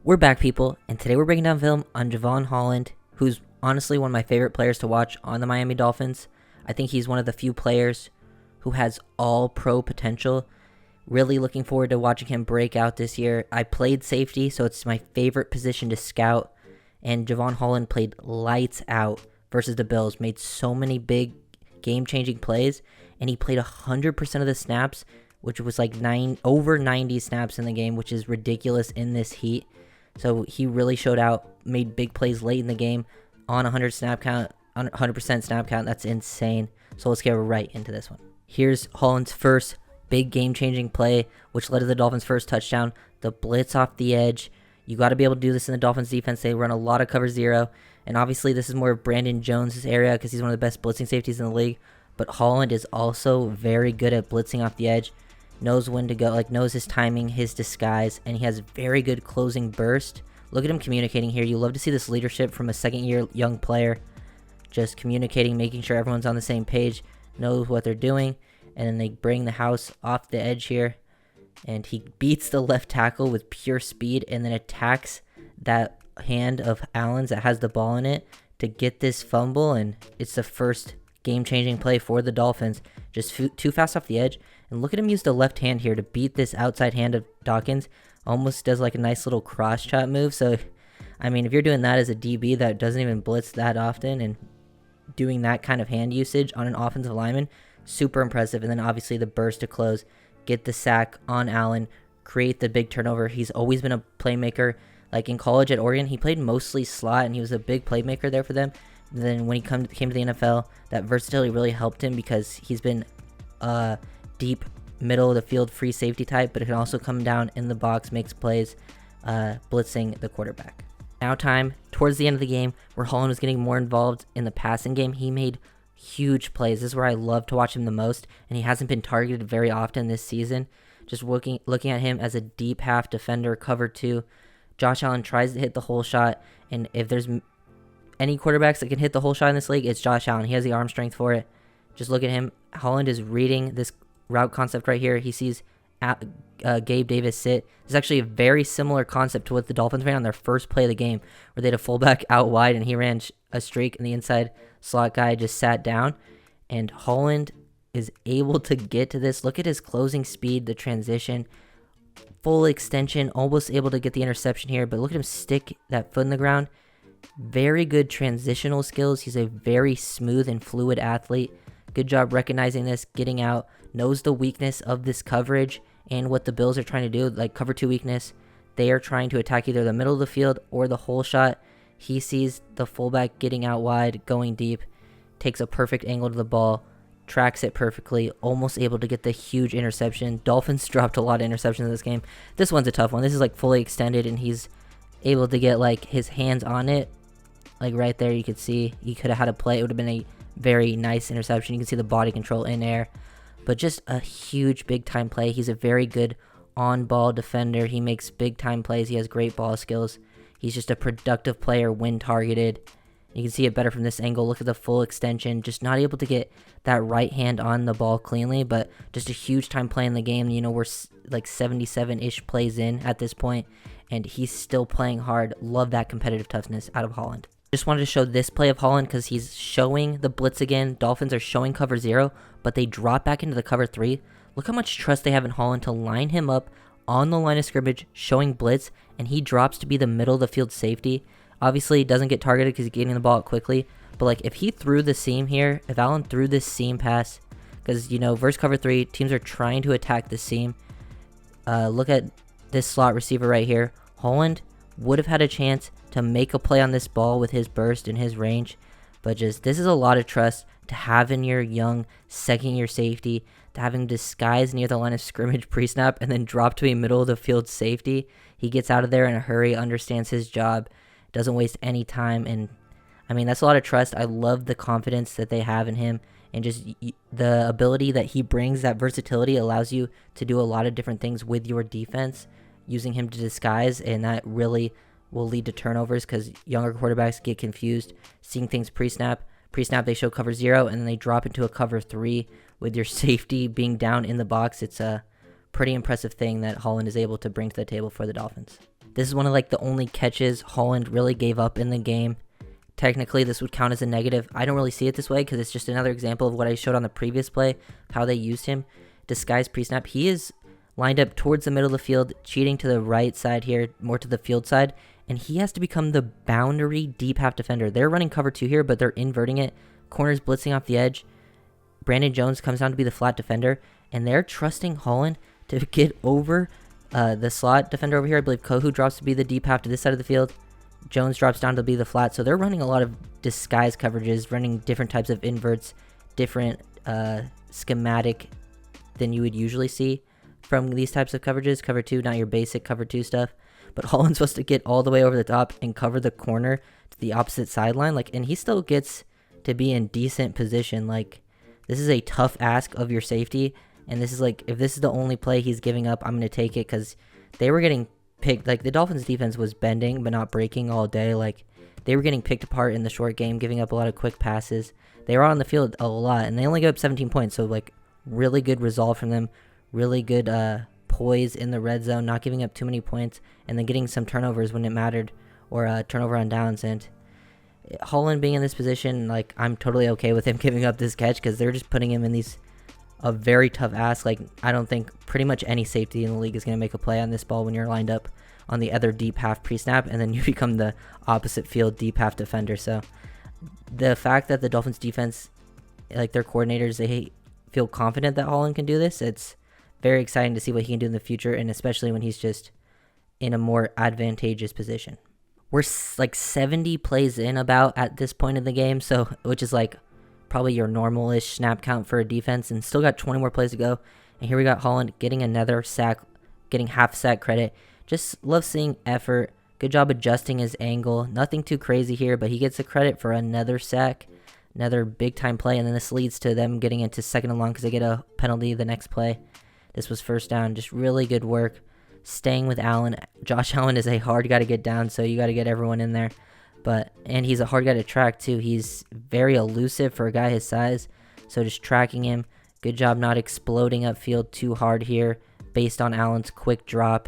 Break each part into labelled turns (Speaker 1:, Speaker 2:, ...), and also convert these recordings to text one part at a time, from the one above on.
Speaker 1: We're back, people, and today we're breaking down film on Jevon Holland, who's honestly one of my favorite players to watch on the Miami Dolphins. I think he's one of the few players who has all-pro potential. Really looking forward to watching him break out this year. I played safety, so it's my favorite position to scout, and Jevon Holland played lights out versus the Bills, made so many big game-changing plays, and he played 100% of the snaps, which was like over 90 snaps in the game, which is ridiculous in this heat. So he really showed out, made big plays late in the game on 100% snap count. That's insane. So let's get right into this one. Here's Holland's first big game-changing play, which led to the Dolphins' first touchdown. The blitz off the edge. You got to be able to do this in the Dolphins' defense. They run a lot of cover zero. And obviously this is more of Brandon Jones' area because he's one of the best blitzing safeties in the league. But Holland is also very good at blitzing off the edge. Knows when to go, knows his timing, his disguise, and he has very good closing burst. Look at him communicating here. You love to see this leadership from a second-year young player. Just communicating, making sure everyone's on the same page, knows what they're doing, and then they bring the house off the edge here. And he beats the left tackle with pure speed and then attacks that hand of Allen's that has the ball in it to get this fumble, and it's the first game-changing play for the Dolphins. Just too fast off the edge. And look at him use the left hand here to beat this outside hand of Dawkins. Almost does like a nice little cross chop move. So, I mean, if you're doing that as a DB that doesn't even blitz that often and doing that kind of hand usage on an offensive lineman, super impressive. And then obviously the burst to close, get the sack on Allen, create the big turnover. He's always been a playmaker. Like in college at Oregon, he played mostly slot and he was a big playmaker there for them. And then when he came to the NFL, that versatility really helped him because he's been deep middle of the field free safety type, but it can also come down in the box, makes plays, blitzing the quarterback. Now time towards the end of the game where Holland was getting more involved in the passing game. He made huge plays. This is where I love to watch him the most, and he hasn't been targeted very often this season. Just looking at him as a deep half defender, cover two. Josh Allen tries to hit the hole shot, and if there's any quarterbacks that can hit the hole shot in this league, it's Josh Allen. He has the arm strength for it. Just look at him. Holland is reading this route concept right here. He sees Gabe Davis sit. It's actually a very similar concept to what the Dolphins ran on their first play of the game, where they had a fullback out wide and he ran a streak and the inside slot guy just sat down. And Holland is able to get to this. Look at his closing speed, the transition, full extension, almost able to get the interception here, but look at him stick that foot in the ground. Very good transitional skills. He's a very smooth and fluid athlete. Good job recognizing this, getting out, knows the weakness of this coverage and what the Bills are trying to do, like cover two weakness. They are trying to attack either the middle of the field or the hole shot. He sees the fullback getting out wide, going deep, takes a perfect angle to the ball, tracks it perfectly, almost able to get the huge interception. Dolphins dropped a lot of interceptions in this game. This one's a tough one. This is like fully extended and he's able to get like his hands on it. Like right there, you could see he could have had a play. It would have been a very nice interception. You can see the body control in air, but just a huge big time play. He's a very good on ball defender. He makes big time plays. He has great ball skills. He's just a productive player when targeted. You can see it better from this angle. Look at the full extension. Just not able to get that right hand on the ball cleanly, but just a huge time play in the game. You know, we're like 77-ish plays in at this point, and he's still playing hard. Love that competitive toughness out of Holland. Just wanted to show this play of Holland because he's showing the blitz again. Dolphins are showing cover zero, but they drop back into the cover three. Look how much trust they have in Holland to line him up on the line of scrimmage, showing blitz, and he drops to be the middle of the field safety. Obviously, he doesn't get targeted because he's getting the ball out quickly, but like if he threw the seam here, if Allen threw this seam pass, because, you know, versus cover three, teams are trying to attack the seam. Look at this slot receiver right here. Holland would have had a chance to make a play on this ball with his burst and his range, but just this is a lot of trust to have in your young second-year safety, to have him disguise near the line of scrimmage pre-snap and then drop to a middle of the field safety. He gets out of there in a hurry, understands his job, doesn't waste any time, and I mean, that's a lot of trust. I love the confidence that they have in him, and just the ability that he brings. That versatility allows you to do a lot of different things with your defense, using him to disguise, and that really will lead to turnovers because younger quarterbacks get confused, seeing things pre-snap. Pre-snap, they show cover zero, and then they drop into a cover three with your safety being down in the box. It's a pretty impressive thing that Holland is able to bring to the table for the Dolphins. This is one of like the only catches Holland really gave up in the game. Technically, this would count as a negative. I don't really see it this way because it's just another example of what I showed on the previous play, how they used him. Disguise pre-snap. He is lined up towards the middle of the field, cheating to the right side here, more to the field side, and he has to become the boundary deep half defender. They're running cover 2 here, but they're inverting it. Corners blitzing off the edge. Brandon Jones comes down to be the flat defender, and they're trusting Holland to get over the slot defender over here. I believe Kohu drops to be the deep half to this side of the field. Jones drops down to be the flat, so they're running a lot of disguise coverages, running different types of inverts, different schematic than you would usually see from these types of coverages. Cover 2, not your basic cover 2 stuff, but Holland's supposed to get all the way over the top and cover the corner to the opposite sideline, like, and he still gets to be in decent position. Like, this is a tough ask of your safety, and this is like, if this is the only play he's giving up, I'm going to take it, because they were getting picked. Like, the Dolphins defense was bending but not breaking all day. Like, they were getting picked apart in the short game, giving up a lot of quick passes. They were on the field a lot, and they only gave up 17 points, so like, really good resolve from them, really good poise in the red zone, not giving up too many points, and then getting some turnovers when it mattered, or turnover on downs. And Holland being in this position, like, I'm totally okay with him giving up this catch, because they're just putting him in a very tough ask. Like, I don't think pretty much any safety in the league is going to make a play on this ball when you're lined up on the other deep half pre-snap, and then you become the opposite field deep half defender. So the fact that the Dolphins defense, like, their coordinators, they feel confident that Holland can do this, it's very exciting to see what he can do in the future, and especially when he's just in a more advantageous position. We're like 70 plays in about at this point in the game, so which is like probably your normal-ish snap count for a defense, and still got 20 more plays to go. And here we got Holland getting another sack, getting half sack credit. Just love seeing effort. Good job adjusting his angle. Nothing too crazy here, but he gets the credit for another sack, another big-time play, and then this leads to them getting into 2nd and long because they get a penalty the next play. This was 1st down. Just really good work. Staying with Allen. Josh Allen is a hard guy to get down, so you got to get everyone in there. And he's a hard guy to track too. He's very elusive for a guy his size, so just tracking him. Good job not exploding upfield too hard here based on Allen's quick drop,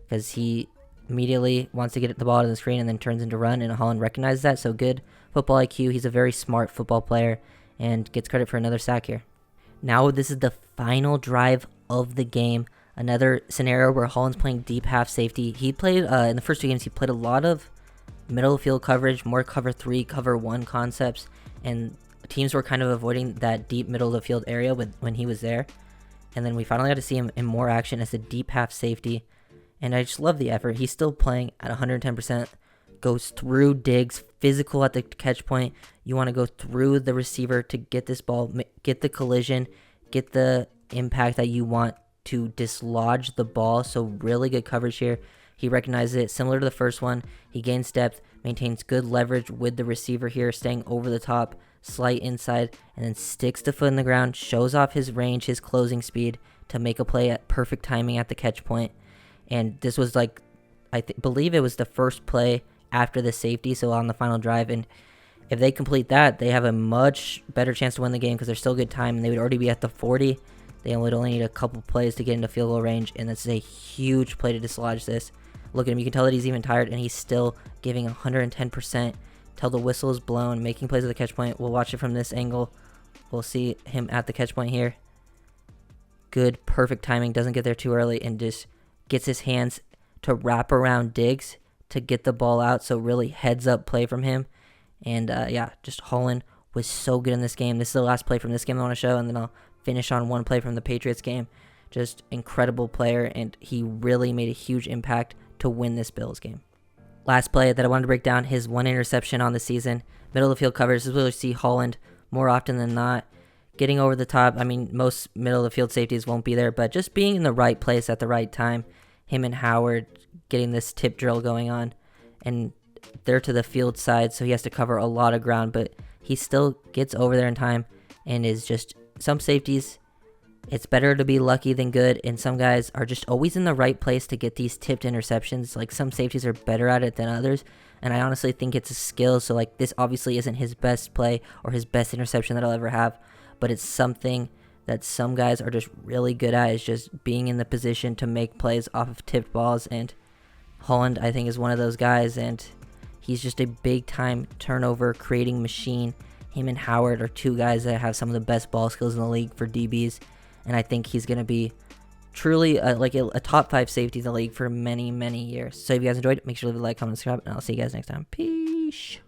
Speaker 1: because he immediately wants to get the ball to the screen and then turns into run, and Holland recognizes that. So good football IQ. He's a very smart football player and gets credit for another sack here. Now this is the final drive of the game. Another scenario where Holland's playing deep half safety. He played, in the first 2 games, he played a lot of middle field coverage, more cover 3, cover 1 concepts, and teams were kind of avoiding that deep middle of the field area when he was there. And then we finally got to see him in more action as a deep half safety, and I just love the effort. He's still playing at 110%, goes through digs, physical at the catch point. You want to go through the receiver to get this ball, get the collision, get the impact that you want to dislodge the ball. So really good coverage here. He recognizes it similar to the first one. He gains depth, maintains good leverage with the receiver here, staying over the top, slight inside, and then sticks the foot in the ground, shows off his range, his closing speed to make a play at perfect timing at the catch point. And this was like, I believe it was the first play after the safety, so on the final drive. And if they complete that, they have a much better chance to win the game, because they're still good time, and they would already be at the 40. They would only need a couple plays to get into field goal range, and this is a huge play to dislodge this. Look at him. You can tell that he's even tired, and he's still giving 110% till the whistle is blown, making plays at the catch point. We'll watch it from this angle. We'll see him at the catch point here. Good, perfect timing. Doesn't get there too early, and just gets his hands to wrap around Diggs to get the ball out. So really heads up play from him. And yeah, just Holland was so good in this game. This is the last play from this game I want to show, and then I'll finish on one play from the Patriots game. Just incredible player, and he really made a huge impact to win this Bills game. Last play that I wanted to break down, his 1 interception on the season. Middle of the field coverage. This is where you see Holland more often than not getting over the top. I mean, most middle of the field safeties won't be there, but just being in the right place at the right time. Him and Howard getting this tip drill going on, and they're to the field side, so he has to cover a lot of ground, but he still gets over there in time, and is just, some safeties, it's better to be lucky than good, and some guys are just always in the right place to get these tipped interceptions. Like, some safeties are better at it than others, and I honestly think it's a skill. So like, this obviously isn't his best play or his best interception that I'll ever have, but it's something that some guys are just really good at, is just being in the position to make plays off of tipped balls. And Holland, I think, is one of those guys, and he's just a big-time turnover creating machine. Him and Howard are two guys that have some of the best ball skills in the league for DBs, and I think he's going to be truly a top 5 safety in the league for many, many years. So if you guys enjoyed it, make sure to leave a like, comment, subscribe, and I'll see you guys next time. Peace.